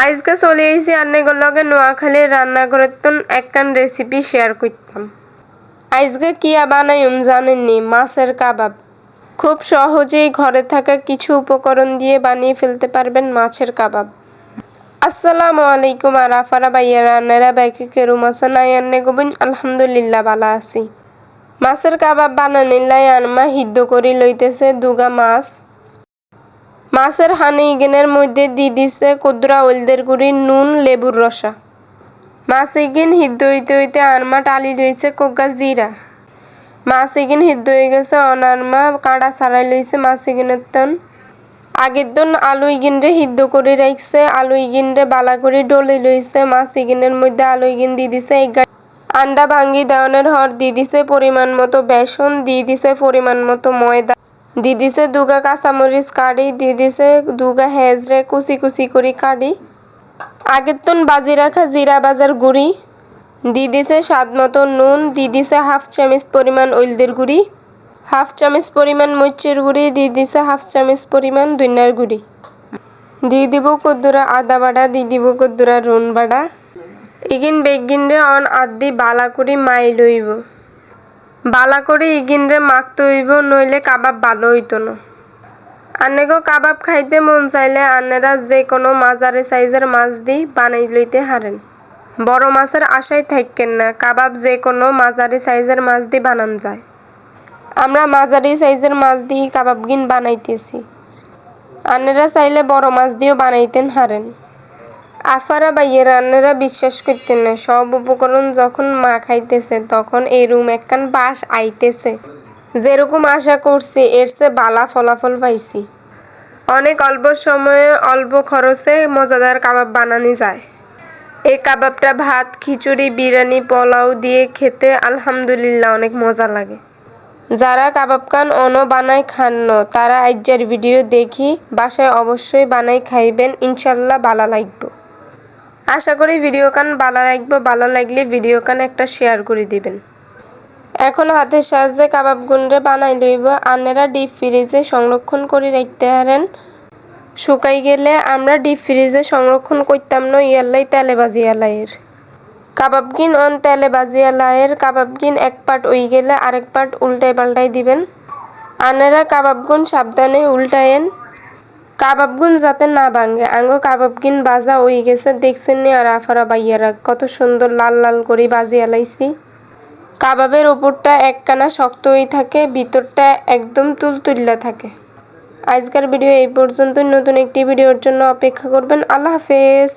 আজকে চলে এসেছি আন্নেগর লগে নোয়াখালীর রান্নাঘরের একখান রেসিপি শেয়ার করতাম। আজকে কিয়া বানাইম জানেননি? মাছের কাবাব। খুব সহজেই ঘরে থাকা কিছু উপকরণ দিয়ে বানিয়ে ফেলতে পারবেন মাছের কাবাব। আসসালামু আলাইকুম আর আফারা ভাইয়ারা আন্নারা বাইকে কেরুম আছেন? আন্নে গোবিন আলহামদুলিল্লাহ ভালো আছি। মাছের কাবাব বানানির লাই আনমা সিদ্ধ করে লইতেছে দুগা মাছ। মাছের হানি ইগেনের মধ্যে দিয়ে দিছে কুদরা হলদের গুঁড়ি, নুন, লেবুর রসা। মাছ ইগিন সিদ্ধ হইতে হইতে আনমা টালি লইছে কোগা জিরা। মাছ ইগিন সিদ্ধ হয়ে গেছে অনারমা কাঁড়া ছাড়াই লইছে মাছ ইগিনের তন। আগের দিন আলু ইগিনরে সিদ্ধ করে রাখছে, আলু ইগিনরে বালা করে ডলে লইছে। মাছ ইগিনের মধ্যে আলু ইগিন দিয়ে দিছে আন্ডা ভাঙ্গি দেওয়ানের হর দিয়ে দিছে পরিমাণ মতো বেসন, দিয়ে দিছে পরিমাণ মতো ময়দা, দিয়ে দিছে দুগা কাঁচামরিচ কাটি, দিয়ে দিছে দুগা হেজরে কুচি কুচি করে কাটি। আগের তুন বাজি রাখা জিরা বাজার গুঁড়ি, দিয়ে দিছে স্বাদ মতো নুন, দিয়ে দিছে হাফ চামচ পরিমাণ হলদের গুঁড়ি, হাফ চামচ পরিমাণ মরিচের গুঁড়ি, দিয়ে দিছে হাফ চামচ পরিমাণ ধনিয়ার গুঁড়ি, দিয়ে দিব কদ্দুরা আদা বাটা, দিয়ে দিব কদ্দুরা রুন বাটা। ইগিন বেগিনরে অন আদি বালা করে মাই লইব। বালা করে ইগিনরে মাখতে হইব, নইলে কাবাব ভালো হইতো না। আন্নেগো কাবাব খাইতে মন চাইলে আন্নেরা যে কোনো মাঝারি সাইজের মাছ দি বানাই লইতে হারেন। বড় মাছের আশায় থাকেন না, কাবাব যে কোনো মাঝারি সাইজের মাছ দি বানান যায়। আমরা মাঝারি সাইজের মাছ দিয়ে কাবাব গিন বানাইতেছি। আন্নেরা চাইলে বড় মাছ দিয়েও বানাইতেন হারেন। আফারা ভাইয়েরা আন্নেরা বিশ্বাস করতেন না, সব উপকরণ যখন মা খাইতেছে তখন এরুম একখান বাস আইতেছে। যেরকম আশা করছি এর চেয়ে বালা ফলাফল পাইছি। অনেক অল্প সময়ে অল্প খরচে মজাদার কাবাব বানানো যায়। এই কাবাবটা ভাত, খিচুড়ি, বিরিয়ানি, পোলাও দিয়ে খেতে আলহামদুলিল্লাহ অনেক মজা লাগে। যারা কাবাব খান অনো বানাই খান ন, তারা আজ্জার ভিডিও দেখি বাসায় অবশ্যই বানাই খাইবেন, ইনশাল্লাহ ভালো লাগবে। আশা করি ভিডিও কান ভালো লাগবে। ভালো লাগলে ভিডিও কান একটা শেয়ার করে দিবেন। এখন হাতের সাহায্যে কাবাব গুন্ডে বানাই লইব। আন্নেরা ডিপ ফ্রিজে সংরক্ষণ করে রাখতে হারেন। শুকাই গেলে আমরা ডিপ ফ্রিজে সংরক্ষণ করতাম না, ইয়াল্লাই তেলে বাজিয়া লাইয়ের কাবাব গিন অন তেলে বাজিয়া লাইয়ের কাবাব গিন এক পার্ট ওই গেলে আরেক পার্ট উল্টাই পাল্টাই দিবেন। আন্নেরা কাবাব গুন সাবধানে উল্টায়েন, কাবাব গুন যাতে না ভাঙে। আঙ্গো কাবাব গিন বাজা ওই গেছে, দেখছেন নি? আর আফারা বাইয়ারা কত সুন্দর লাল লাল করে বাজিয়া লাইছি। কাবাবের উপরটা একখানা শক্ত হয়ে থাকে, ভিতরটা একদম তুলতুল্লা থাকে। আজকের ভিডিও এই পর্যন্ত। নতুন একটি ভিডিওর জন্য অপেক্ষা করবেন। আল্লাহ হাফেজ।